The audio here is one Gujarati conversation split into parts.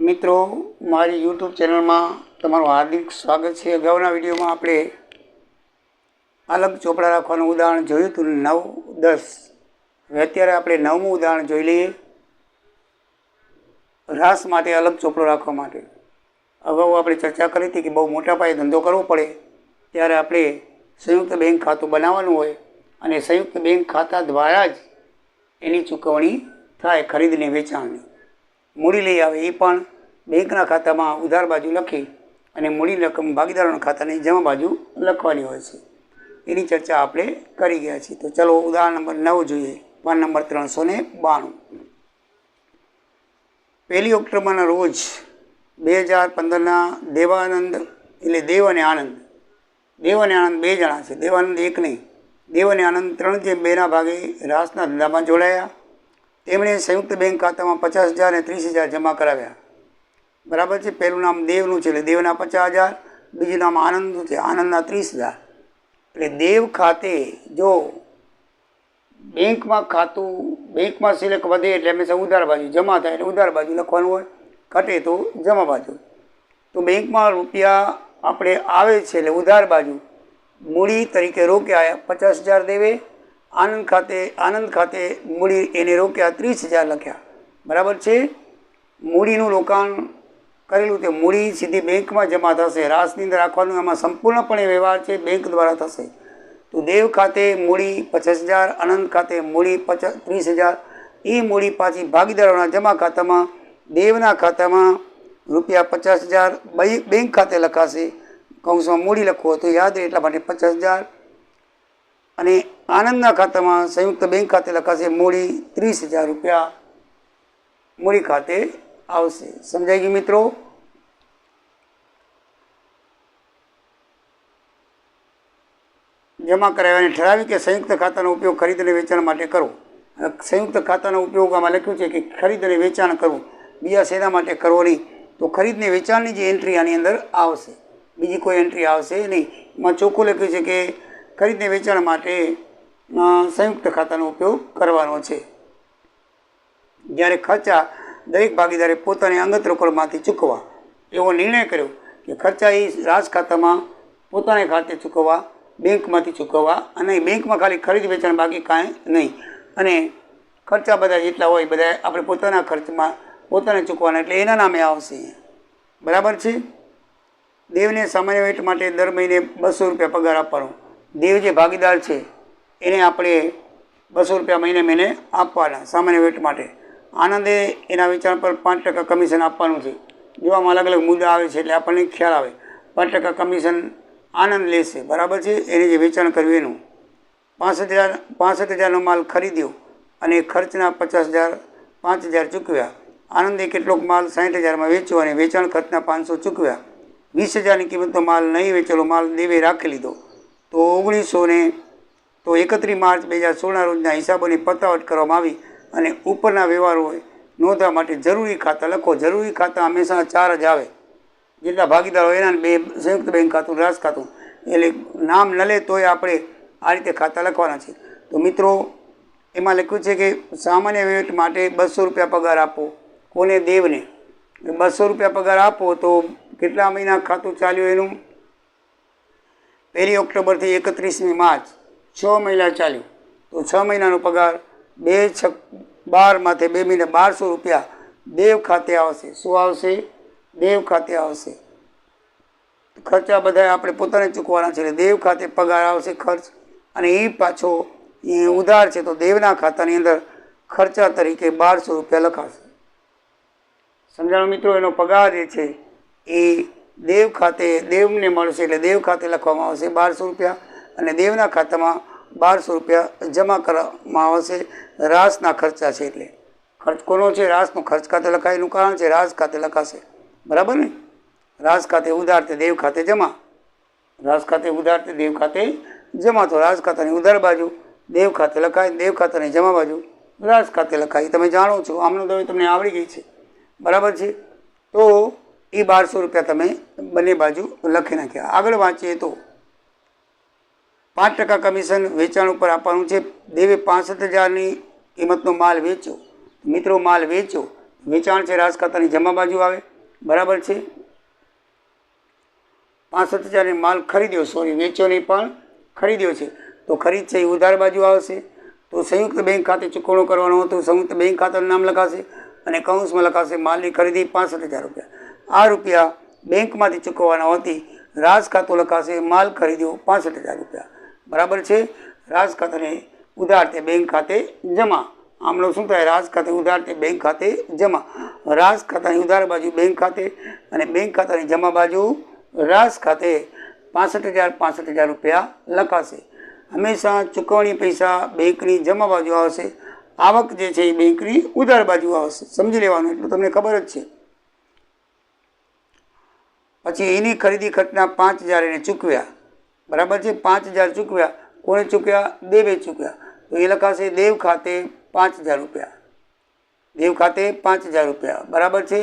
મિત્રો, મારી યુટ્યુબ ચેનલમાં તમારું હાર્દિક સ્વાગત છે। અગાઉના વિડીયોમાં આપણે અલગ ચોપડા રાખવાનું ઉદાહરણ જોયું હતું 9, 10। હવે અત્યારે આપણે 9મું ઉદાહરણ જોઈ લઈએ, રાસ માટે અલગ ચોપડો રાખવા માટે। અગાઉ આપણે ચર્ચા કરી હતી કે બહુ મોટા પાયે ધંધો કરવો પડે ત્યારે આપણે સંયુક્ત બેંક ખાતું બનાવવાનું હોય અને સંયુક્ત બેંક ખાતા દ્વારા જ એની ચૂકવણી થાય, ખરીદને વેચાણની। મૂડી લઈ આવે એ પણ બેંકના ખાતામાં ઉધાર બાજુ લખી અને મૂડી રકમ ભાગીદારોના ખાતાની જમા બાજુ લખવાની હોય છે। એની ચર્ચા આપણે કરી ગયા છીએ। તો ચલો ઉદાહરણ નંબર 9 જોઈએ, પાન નંબર 392। 1 ઓક્ટોબરના રોજ 2015ના દેવાનંદ એટલે દેવ અને આનંદ, દેવ અને આનંદ બે જણા છે, દેવાનંદ એક નહીં, દેવ અને આનંદ 3/2ના ભાગે રાસના ધંધામાં જોડાયા। તેમણે સંયુક્ત બેંક ખાતામાં 50,000 અને 30,000 જમા કરાવ્યા, બરાબર છે। પહેલું નામ દેવનું છે એટલે દેવના 50,000, બીજું નામ આનંદનું છે, આનંદના 30,000। એટલે દેવ ખાતે જો બેંકમાં ખાતું બેંકમાં સિલેક વધે એટલે હંમેશા ઉધાર બાજુ, જમા થાય એટલે ઉધાર બાજુ લખવાનું હોય, ઘટે તો જમા બાજુ। તો બેંકમાં રૂપિયા આપણે આવે છે એટલે ઉધાર બાજુ મૂડી તરીકે રોક્યા 50,000 દેવે, આનંદ ખાતે મૂડી એને રોક્યા 30,000 લખ્યા, બરાબર છે। મૂડીનું રોકાણ કરેલું તે મૂડી સીધી બેંકમાં જમા થશે, રાસની અંદર રાખવાનું, એમાં સંપૂર્ણપણે વ્યવહાર છે બેંક દ્વારા થશે। તો દેવ ખાતે મૂડી 50,000, આનંદ ખાતે મૂડી 30,000, એ મૂડી પાછી ભાગીદારોના જમા ખાતામાં, દેવના ખાતામાં રૂપિયા 50,000 બેંક ખાતે લખાશે, કૌંસમાં મૂડી લખવો તો યાદ રહે એટલા માટે 50,000, અને આનંદના ખાતામાં સંયુક્ત બેંક ખાતે લખાશે મૂડી 30,000 રૂપિયા મૂડી ખાતે આવશે। સમજાઈ ગયું મિત્રો? જમા કરાવ્યાને ઠરાવી કે સંયુક્ત ખાતાનો ઉપયોગ ખરીદ અને વેચાણ માટે કરવો। સંયુક્ત ખાતાનો ઉપયોગ આમાં લખ્યું છે કે ખરીદ અને વેચાણ કરવું, બીજા શેના માટે કરવો નહીં, તો ખરીદ ને વેચાણની જે એન્ટ્રી આની અંદર આવશે, બીજી કોઈ એન્ટ્રી આવશે નહીં। એમાં ચોખ્ખું લખ્યું છે કે ખરીદ ને વેચાણ માટે સંયુક્ત ખાતાનો ઉપયોગ કરવાનો છે। જ્યારે ખર્ચા દરેક ભાગીદારે પોતાની અંગત રોકડમાંથી ચૂકવવા એવો નિર્ણય કર્યો કે ખર્ચા એ રાસ ખાતામાં પોતાને ખાતે ચૂકવવા, બેંકમાંથી ચૂકવવા, અને બેંકમાં ખાલી ખરીદ વેચાણ બાકી કાંઈ નહીં, અને ખર્ચા બધા જેટલા હોય બધા આપણે પોતાના ખર્ચમાં પોતાને ચૂકવવાના એટલે એના નામે આવશે, બરાબર છે। દેવને સામાન્ય વેટ માટે દર મહિને 200 રૂપિયા પગાર આપવાનો। દેવ જે ભાગીદાર છે એને આપણે 200 રૂપિયા મહિને આપવાના સામાન્ય વેટ માટે। આનંદે એના વેચાણ પર 5% કમિશન આપવાનું છે। જો આમાં અલગ અલગ મુદ્દા આવે છે એટલે આપણને ખ્યાલ આવે, 5% કમિશન આનંદ લેશે, બરાબર છે। એને જે વેચાણ કર્યું એનું 65,000નો માલ ખરીદ્યો અને ખર્ચના 5,000 ચૂકવ્યા। આનંદે કેટલોક માલ 60,000માં વેચ્યો અને વેચાણ ખર્ચના 500 ચૂકવ્યા। 20,000ની કિંમતનો માલ નહીં વેચેલો માલ દેવે રાખી લીધો। તો 31 માર્ચ 2016ના રોજના હિસાબોની પતાવટ કરવામાં આવી અને ઉપરના વ્યવહારો નોંધવા માટે જરૂરી ખાતા લખો। જરૂરી ખાતા હંમેશા 4 જ આવે, જેટલા ભાગીદારો એના બે સંયુક્ત બેંક ખાતું, રાસ ખાતું, એટલે નામ ન લે તોય આપણે આ રીતે ખાતા લખવાના છે। તો મિત્રો એમાં લખ્યું છે કે સામાન્ય વેટ માટે 200 રૂપિયા પગાર આપો, કોને? દેવને। 200 રૂપિયા પગાર આપો તો કેટલા મહિના ખાતું ચાલ્યું એનું? 1 ઓક્ટોબરથી 31મી માર્ચ, 6 મહિના ચાલ્યું, તો 6 મહિનાનો પગાર 2 × 12 માથે 2 મહિને 1200 રૂપિયા દેવ ખાતે આવશે। શું આવશે? દેવ ખાતે આવશે। ખર્ચા બધા આપણે પોતાને ચૂકવાના છે એટલે દેવ ખાતે પગાર આવશે ખર્ચ, અને એ પાછો એ ઉધાર છે તો દેવના ખાતાની અંદર ખર્ચા તરીકે 1200 રૂપિયા લખાશે। સમજાણો મિત્રો? એનો પગાર જે છે એ દેવ ખાતે દેવને મળશે એટલે દેવ ખાતે લખવામાં આવશે 1200 રૂપિયા, અને દેવના ખાતામાં 1200 રૂપિયા જમા કરવામાં આવશે। રાસના ખર્ચા છે એટલે ખર્ચ કોનો છે? રાસનો ખર્ચ ખાતે લખાય, એનું કારણ છે રાસ ખાતે લખાશે, બરાબર ને? રાસ ખાતે ઉધાર તે દેવ ખાતે જમા, રાસ ખાતે ઉધાર તે દેવ ખાતે જમા, તો રાસ ખાતાની ઉધાર બાજુ દેવ ખાતે લખાય, દેવ ખાતાની જમા બાજુ રાસ ખાતે લખાય, તમે જાણો છો, આમનો તો તમને આવડી ગઈ છે, બરાબર છે। તો એ 1200 રૂપિયા તમે બંને બાજુ લખી નાખ્યા। આગળ વાંચીએ તો 5% કમિશન વેચાણ ઉપર આપવાનું છે। દેવે 65,000ની કિંમતનો માલ વેચ્યો, મિત્રો માલ વેચ્યો, વેચાણ છે રાસ ખાતાની જમા બાજુ આવે, બરાબર છે. 65,000 માલ ખરીદ્યો, વેચ્યો નહીં પણ ખરીદ્યો છે. તો ખરીદ છે એ ઉધાર બાજુ આવશે. તો સંયુક્ત બેંક ખાતે ચૂકવણું કરવાનું હતું, સંયુક્ત બેંક ખાતાનું નામ લખાશે અને કૌંસમાં લખાશે માલની ખરીદી 65,000 રૂપિયા. આ રૂપિયા બેંકમાંથી ચૂકવવાના હોતી, રાજ ખાતું લખાશે માલ ખરીદ્યો 65,000 રૂપિયા. બરાબર છે. રાજ ખાતાને ઉધાર તે બેંક ખાતે જમા. આમનો શું થાય? રાજ ખાતે ઉધાર તે બેંક ખાતે જમા. રાજ ખાતાની ઉધાર બાજુ બેંક ખાતે અને બેંક ખાતાની જમા બાજુ રાજ ખાતે 65,000 રૂપિયા લખાશે. હંમેશા ચૂકવણી પૈસા બેંકની જમા બાજુ આવશે, આવક જે છે એ બેંકની ઉધાર બાજુ આવશે. સમજી લેવાનું, એટલું તમને ખબર જ છે. પછી એની ખરીદી ખર્ચના 5,000 એને ચૂકવ્યા. બરાબર છે. 5,000 ચૂકવ્યા. કોણે ચૂક્યા? દેવે ચૂક્યા. તો એ લખાશે દેવ ખાતે 5,000 રૂપિયા. દેવ ખાતે 5,000 રૂપિયા. બરાબર છે.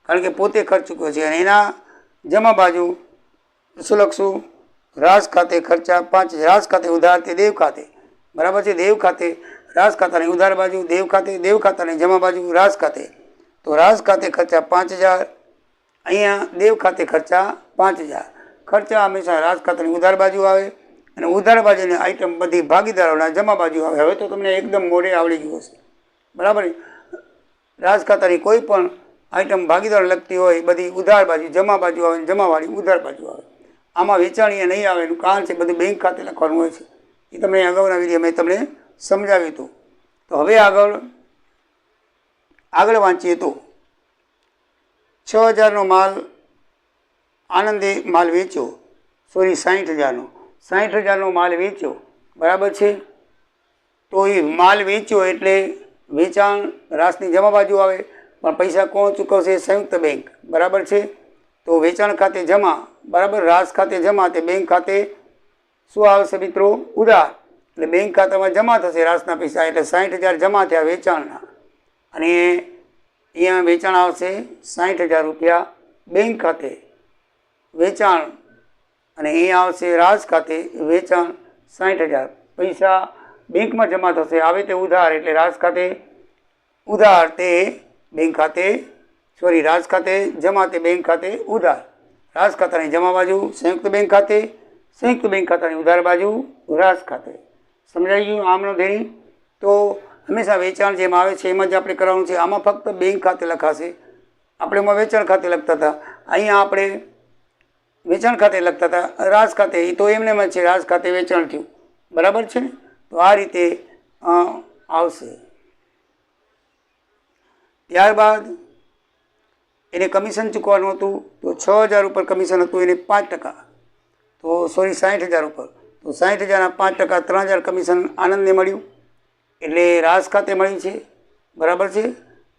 કારણ કે પોતે ખર્ચ ચૂક્યો છે. અને એના જમા બાજુ શું લખશું? રાજ ખાતે ખર્ચા 5,000. રાજ ખાતે ઉધાર તે દેવ ખાતે. બરાબર છે. દેવ ખાતે રાજ ખાતાની ઉધાર બાજુ દેવ ખાતે, દેવ ખાતાની જમા બાજુ રાજ ખાતે. તો રાજ ખાતે ખર્ચા 5,000, અહીંયા દેવ ખાતે ખર્ચા 5,000. ખર્ચા હંમેશા રાજ ખાતાની ઉધાર બાજુ આવે અને ઉધાર બાજુની આઈટમ બધી ભાગીદારોના જમા બાજુ આવે. હવે તો તમને એકદમ મોઢે આવડી ગયું હશે. બરાબર. રાજ ખાતાની કોઈ પણ આઈટમ ભાગીદારો લગતી હોય બધી ઉધાર બાજુ જમા બાજુ આવે, જમાવાળી ઉધાર બાજુ આવે. આમાં વેચાણીએ નહીં આવે એનું કારણ છે બધું બેંક ખાતે લખવાનું હોય છે. એ તમને અગાઉના વિડીયો મેં તમને સમજાવ્યું હતું. તો હવે આગળ વાંચીએ તો 6,000નો માલ આનંદે માલ વેચ્યો. 60,000નો 60,000નો માલ વેચ્યો. બરાબર છે. તો એ માલ વેચ્યો એટલે વેચાણ રાશની જમા બાજુ આવે, પણ પૈસા કોણ ચૂકવશે? સંયુક્ત બેંક. બરાબર છે. તો વેચાણ ખાતે જમા. બરાબર. રાજ ખાતે જમા તે બેંક ખાતે શું આવશે મિત્રો? ઉધાર. એટલે બેંક ખાતામાં જમા થશે રાશના પૈસા. એટલે 60,000 જમા થયા વેચાણના. અને અહીંયા વેચાણ આવશે 60,000 રૂપિયા બેંક ખાતે વેચાણ. અને અહીંયા આવશે રાજ ખાતે વેચાણ 60,000. પૈસા બેંકમાં જમા થશે. આવે તે ઉધાર એટલે રાજ ખાતે ઉધાર તે બેંક ખાતે રાજ ખાતે જમા તે બેંક ખાતે ઉધાર. રાજ ખાતાની જમા બાજુ સંયુક્ત બેંક ખાતે, સંયુક્ત બેંક ખાતાની ઉધાર બાજુ રાજ ખાતે. સમજાઈ ગયું આમનો ધ્યેય? તો હંમેશા વેચાણ જેમ આવે છે એમ જ આપણે કરવાનું છે. આમાં ફક્ત બેંક ખાતે લખાશે. આપણે એમાં વેચાણ ખાતે લખતા હતા, અહીંયા આપણે વેચાણ ખાતે લખતા હતા રાજ ખાતે. એ તો એમને જ છે, રાજ ખાતે વેચાણ થયું. બરાબર છે ને? તો આ રીતે આવશે. ત્યારબાદ એને કમિશન ચૂકવાનું હતું. તો 6,000 ઉપર કમિશન હતું, એને 5%. તો 60,000 ઉપર. તો 60,000ના 5%, 3,000 કમિશન આનંદને મળ્યું. એટલે રાજ ખાતે મળી છે. બરાબર છે.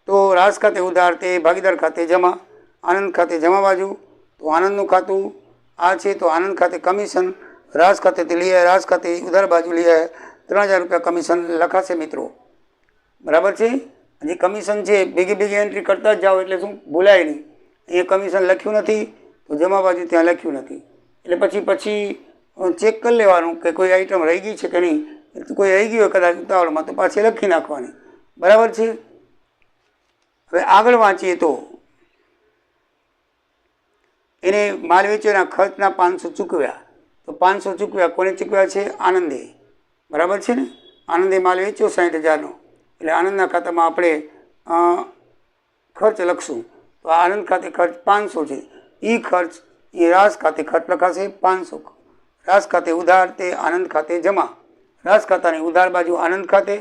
તો રાજ ખાતે ઉધાર તે ભાગીદાર ખાતે જમા, આનંદ ખાતે જમા બાજુ. તો આનંદનું ખાતું આ છે. તો આનંદ ખાતે કમિશન રાજ ખાતેથી લઈ આવ્યા, રાજ ખાતે ઉધાર બાજુ લઈ આવ્યા. 3,000 રૂપિયા કમિશન લખાશે મિત્રો. બરાબર છે. જે કમિશન છે ભેગી એન્ટ્રી કરતા જ જાઓ એટલે શું ભૂલાય નહીં. એ કમિશન લખ્યું નથી તો જમા બાજુ ત્યાં લખ્યું નથી. એટલે પછી ચેક કરી લેવાનું કે કોઈ આઈટમ રહી ગઈ છે કે નહીં. કોઈ રહી ગઈ હોય કદાચ ઉતાવળમાં તો પાછી લખી નાખવાની. બરાબર છે. હવે આગળ વાંચીએ તો એને માલ વેચવાના ખર્ચના 500 ચૂકવ્યા. તો 500 ચૂકવ્યા. કોને ચૂકવ્યા છે? આનંદે. બરાબર છે ને? આનંદે માલ વેચ્યો 60,000નો. એટલે આનંદના ખાતામાં આપણે ખર્ચ લખશું. તો આનંદ ખાતે ખર્ચ 500 છે. એ ખર્ચ એ રાજ ખાતે ખર્ચ લખાશે 500. રાજ ખાતે ઉધાર તે આનંદ ખાતે જમા. રાજ ખાતાની ઉધાર બાજુ આનંદ ખાતે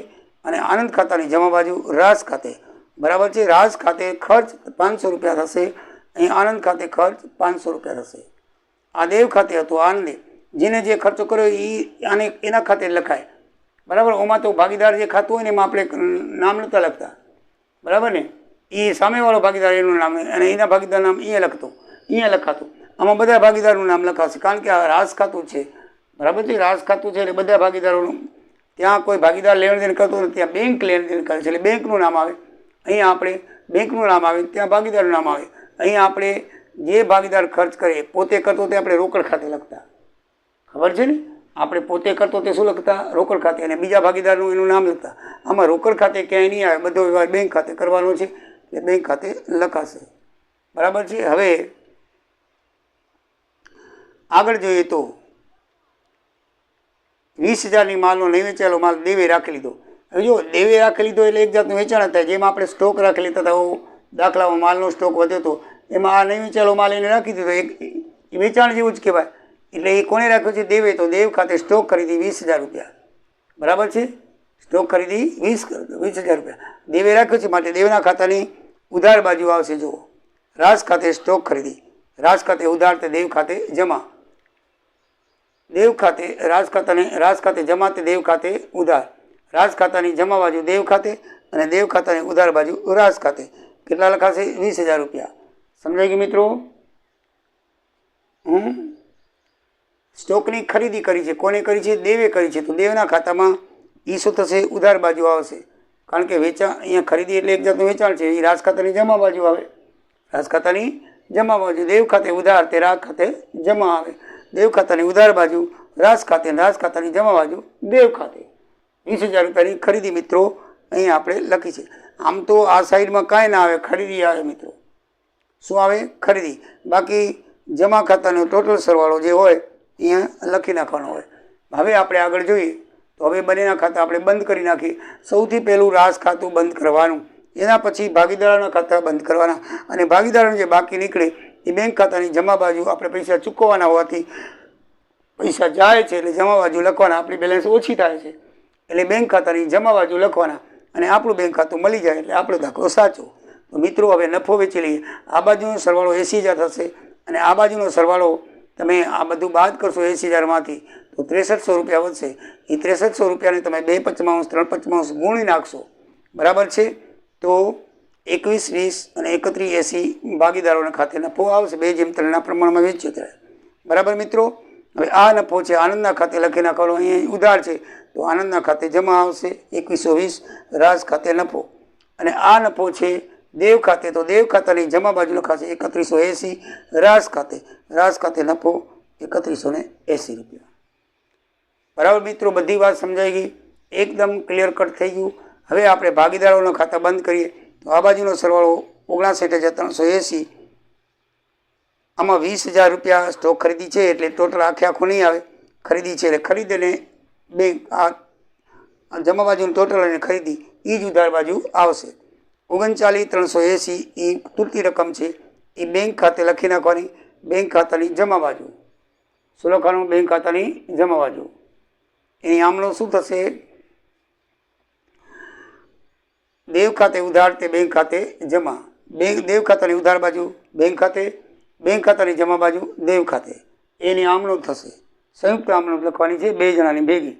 અને આનંદ ખાતાની જમા બાજુ રાજ ખાતે. બરાબર છે. રાજ ખાતે ખર્ચ 500 રૂપિયા થશે. અહીં આનંદ ખાતે ખર્ચ 500 રૂપિયા થશે. આ દેવ ખાતે હતું આનંદે. જેને જે ખર્ચો કર્યો એ એના ખાતે લખાય. બરાબર. ઓમાં તો ભાગીદાર જે ખાતું હોય ને એમાં આપણે નામ નહોતા લખતા. બરાબર ને? એ સામેવાળો ભાગીદાર એનું નામ અને એના ભાગીદાર નામ અહીંયા લખાતું. આમાં બધા ભાગીદારનું નામ લખાશે. કારણ કે આ રાજ ખાતું છે. બરાબર છે. રાજ ખાતું છે એટલે બધા ભાગીદારોનું. ત્યાં કોઈ ભાગીદાર લેણ દેણ કરતો નથી, ત્યાં બેંક લેણ દેણ કરે છે એટલે બેંકનું નામ આવે. અહીંયા આપણે બેંકનું નામ આવે, ત્યાં ભાગીદારનું નામ આવે. અહીંયા આપણે જે ભાગીદાર ખર્ચ કરે પોતે કરતો તે આપણે રોકડ ખાતે લખતા. ખબર છે ને? આપણે પોતે કરતો તે શું લખતા? રોકડ ખાતે. અને બીજા ભાગીદારનું એનું નામ લખતા. આમાં રોકડ ખાતે ક્યાંય નહીં આવે. બધો વ્યવહાર બેંક ખાતે કરવાનો છે એટલે બેંક ખાતે લખાશે. બરાબર છે। હવે આગળ જોઈએ તો 20,000ની માલનો નહીં વેચાયેલો માલ દેવે રાખી લીધો। હવે જો દેવે રાખી લીધો એટલે એક જાતનું વેચાણ થાય। જેમાં આપણે સ્ટોક રાખી લેતા હતા, દાખલામાં માલનો સ્ટોક વધ્યો હતો, એમાં આ નહીં વેચાયેલો માલ એને રાખી દીધો, એક વેચાણ જેવું જ કહેવાય। એટલે એ કોને રાખ્યો છે? દેવે। તો દેવ ખાતે સ્ટોક ખરીદી 20,000 રૂપિયા, બરાબર છે। સ્ટોક ખરીદી 20,000 રૂપિયા દેવે રાખ્યો છે, માટે દેવના ખાતાની ઉધાર બાજુ આવશે। જુઓ, રાજ ખાતે સ્ટોક ખરીદી, રાજ ખાતે ઉધાર તે દેવ ખાતે જમા, દેવ ખાતે રાજ ખાતે જમા તે દેવ ખાતે ઉધાર, રાજ ખાતાની જમા બાજુ દેવ ખાતે અને દેવ ખાતાની ઉધાર બાજુ રાજ ખાતે। કેટલા લખાશે? 20,000 રૂપિયા। સમજાય ગયું મિત્રો? સ્ટોકની ખરીદી કરી છે, કોને કરી છે? દેવે કરી છે। તો દેવના ખાતામાં એ શું થશે? ઉધાર બાજુ આવશે, કારણ કે વેચાણ અહીંયા ખરીદી એટલે એક જાતનું વેચાણ છે। એ રાજ ખાતાની જમા બાજુ આવે, રાજ ખાતાની જમા બાજુ દેવ ખાતે ઉધાર તે રાજ ખાતે જમા આવે, દેવ ખાતાની ઉધાર બાજુ રાજ ખાતે, રાજ ખાતાની જમા બાજુ દેવ ખાતે। 20,000 રૂપિયાની ખરીદી મિત્રો અહીં આપણે લખી છે। આમ તો આ સાઈડમાં કાંઈ ના આવે, ખરીદી આવે મિત્રો। શું આવે? ખરીદી। બાકી જમા ખાતાનો ટોટલ સરવાળો જે હોય અહીંયા લખી નાખવાનો હોય। હવે આપણે આગળ જોઈએ તો હવે બંનેના ખાતા આપણે બંધ કરી નાખીએ। સૌથી પહેલું રાજ ખાતું બંધ કરવાનું, એના પછી ભાગીદારોના ખાતા બંધ કરવાના, અને ભાગીદારોને જે બાકી નીકળે એ બેંક ખાતાની જમા બાજુ આપણે પૈસા ચૂકવવાના હોવાથી પૈસા જાય છે એટલે જમા બાજુ લખવાના, આપણી બેલેન્સ ઓછી થાય છે એટલે બેંક ખાતાની જમા બાજુ લખવાના, અને આપણું બેંક ખાતું મળી જાય એટલે આપણો દાખલો સાચો। તો મિત્રો હવે નફો વેચી લઈએ। આ બાજુનો સરવાળો 80,000 થશે, અને આ બાજુનો સરવાળો તમે આ બધું બાદ કરશો 80,000માંથી તો 6300 રૂપિયા વધશે। એ 6300 રૂપિયાને તમે 2 પંચમાંશ 3 પંચમાંશ ગુણી નાખશો, બરાબર છે। તો 21, 20 અને 31, 80 ભાગીદારોના ખાતે નફો આવશે, 2:3ના પ્રમાણમાં વેચ્યો ત્યારે, બરાબર મિત્રો। હવે આ નફો છે આનંદના ખાતે લખી નાખવાનો, અહીંયા ઉધાર છે તો આનંદના ખાતે જમા આવશે 2120, રાજ ખાતે નફો, અને આ નફો છે દેવ ખાતે, તો દેવ ખાતાની જમા બાજુ લખાશે 3180, રાજ ખાતે નફો 3180 રૂપિયા। બરાબર મિત્રો, બધી વાત સમજાઈ ગઈ, એકદમ ક્લિયર કટ થઈ ગયું। હવે આપણે ભાગીદારોના ખાતા બંધ કરીએ તો આ બાજુનો સરવાળો 59,380, આમાં 20,000 રૂપિયા સ્ટોક ખરીદી છે એટલે ટોટલ આખું નહીં આવે, ખરીદી છે એટલે ખરીદીને બેંક આ જમા બાજુનું ટોટલ અને ખરીદી એ જ ઉધાર બાજુ આવશે। 39,380 એ તૂટતી રકમ છે, એ બેંક ખાતે લખી નાખવાની, બેંક ખાતાની જમા બાજુ। શું લખવાનું? બેંક ખાતાની જમા બાજુ। એની આમનો શું થશે? દેવ ખાતે ઉધાર તે બેંક ખાતે જમા, દેવ ખાતાની ઉધાર બાજુ બેંક ખાતે, બેંક ખાતાની જમા બાજુ દેવ ખાતે, એની આમનો થશે। સંયુક્ત આમનો લખવાની છે, 2 જણાની ભેગી।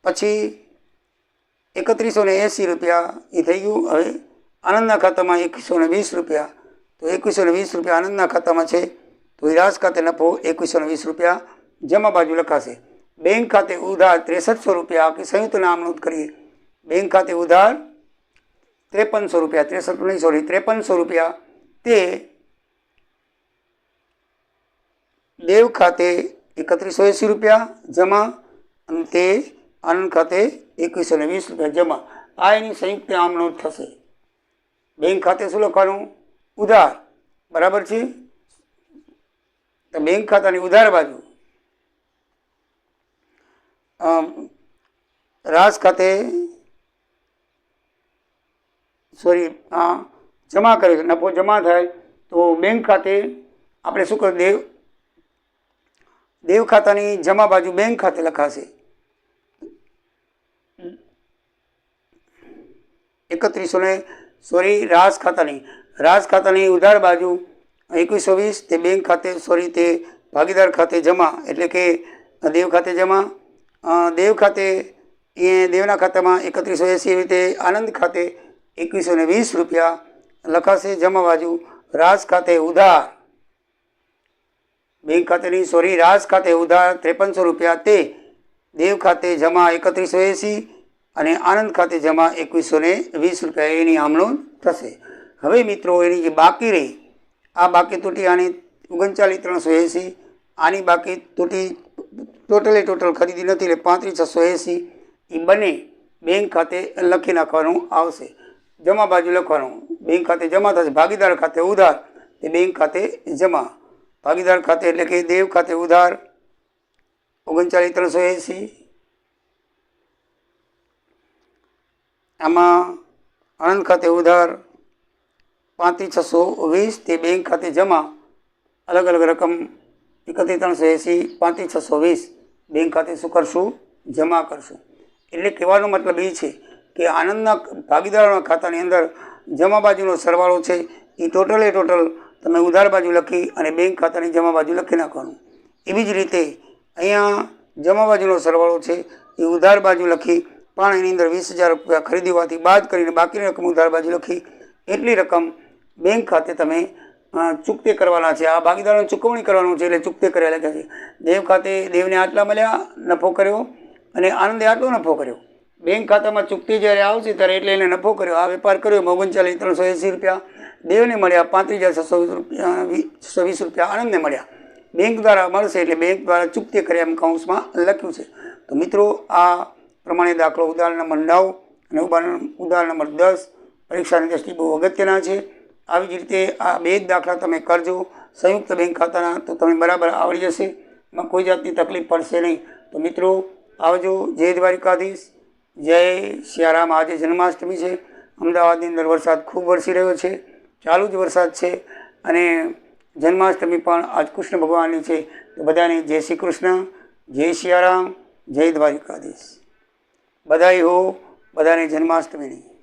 પછી 3180 રૂપિયા એ થઈ ગયું। હવે આનંદના ખાતામાં 2120 રૂપિયા, તો 2120 રૂપિયા આનંદના ખાતામાં છે, તો એ રાજ ખાતે નફો 2120 રૂપિયા જમા બાજુ લખાશે। બેંક ખાતે ઉધાર 6300 રૂપિયા કે સંયુક્ત નામનો કરીએ, બેંક ખાતે ઉધાર 5300 રૂપિયા, 5300 રૂપિયા તે દેવ ખાતે 3180 રૂપિયા જમા, અને તે આનંદ ખાતે 2120 રૂપિયા જમા। આ એની સંયુક્ત આમનો થશે। બેંક ખાતે શું લખવાનું? ઉધાર, બરાબર છે। તો બેંક ખાતાની ઉધાર બાજુ રાજ ખાતે જમા કરે, નફો જમા થાય તો બેંક ખાતે આપણે શું કરીએ? દેવ ખાતાની જમા બાજુ બેંક ખાતે લખાશે 3100 રાજ ખાતાની ઉધાર બાજુ 2120 તે બેંક ખાતે તે ભાગીદાર ખાતે જમા, એટલે કે દેવ ખાતે જમા, દેવ ખાતે એ દેવના ખાતામાં 3180 એવી રીતે આનંદ ખાતે 2120 રૂપિયા લખાશે જમા બાજુ, રાજ ખાતે ઉધાર બેંક ખાતેની રાજ ખાતે ઉધાર 5300 રૂપિયા તે દેવ ખાતે જમા 3180 અને આનંદ ખાતે જમા 2120 રૂપિયા એની આમનો થશે। હવે મિત્રો એની જે બાકી રહી, આ બાકી તૂટી આની 39,380, આની બાકી તૂટી ટોટલ ખરીદી નથી એટલે 35,680, એ બંને બેંક ખાતે લખી નાખવાનું આવશે, જમા બાજુ લખવાનું, બેંક ખાતે જમા થશે, ભાગીદાર ખાતે ઉધાર તે બેંક ખાતે જમા. ભાગીદાર ખાતે એટલે કે દેવ ખાતે ઉધાર 39,380. આમાં આનંદ ખાતે ઉધાર 35,620, તે બેંક ખાતે જમા. અલગ અલગ રકમ 31,380, 35,620 બેંક ખાતે શું કરશું? જમા કરશું. એટલે કહેવાનો મતલબ એ છે કે આનંદના ભાગીદારોના ખાતાની અંદર જમા બાજુનો સરવાળો છે એ ટોટલ તમે ઉધાર બાજુ લખી અને બેંક ખાતાની જમા બાજુ લખી નાખવાનું. એવી જ રીતે અહીંયા જમા બાજુનો સરવાળો છે એ ઉધાર બાજુ લખી પણ એની અંદર 20,000 રૂપિયા ખરીદવાથી બાદ કરીને બાકીની રકમ ઉધાર બાજુ લખી એટલી રકમ બેંક ખાતે તમે ચૂકતે કરવાના છે. આ ભાગીદારોને ચૂકવણી કરવાનું છે એટલે ચૂકતે કર્યા લખ્યા છે. દેવ ખાતે દેવને આટલા મળ્યા, નફો કર્યો, અને આનંદે આટલો નફો કર્યો. બેંક ખાતામાં ચૂકતી જ્યારે આવશે ત્યારે એટલે એને નફો કર્યો, આ વેપાર કર્યો 39,380 રૂપિયા, દેવને મળ્યા 35,620 રૂપિયા આનંદને મળ્યા. બેંક દ્વારા મળશે એટલે બેંક દ્વારા ચૂકતે કર્યા એમ કૌંસમાં લખ્યું છે. તો મિત્રો આ પ્રમાણે દાખલો ઉદાહરણ નંબર 9 અને ઉદાહરણ નંબર 10 પરીક્ષાની દ્રષ્ટિએ બહુ અગત્યના છે. આવી જ રીતે આ બે જ દાખલા તમે કરજો સંયુક્ત બેંક ખાતાના, તો તમને બરાબર આવડી જશે, એમાં કોઈ જાતની તકલીફ પડશે નહીં. તો મિત્રો આવજો. જય દ્વારિકાધીશ, જય સિયારામ. આજે જન્માષ્ટમી છે. અમદાવાદની અંદર વરસાદ ખૂબ વરસી રહ્યો છે, ચાલુ જ વરસાદ છે, અને જન્માષ્ટમી પણ આજ કૃષ્ણ ભગવાનની છે. તો બધાને જય શ્રી કૃષ્ણ, જય સિયારામ, જય દ્વારિકાધીશ. બધાય હો, બધાને જન્માષ્ટમીની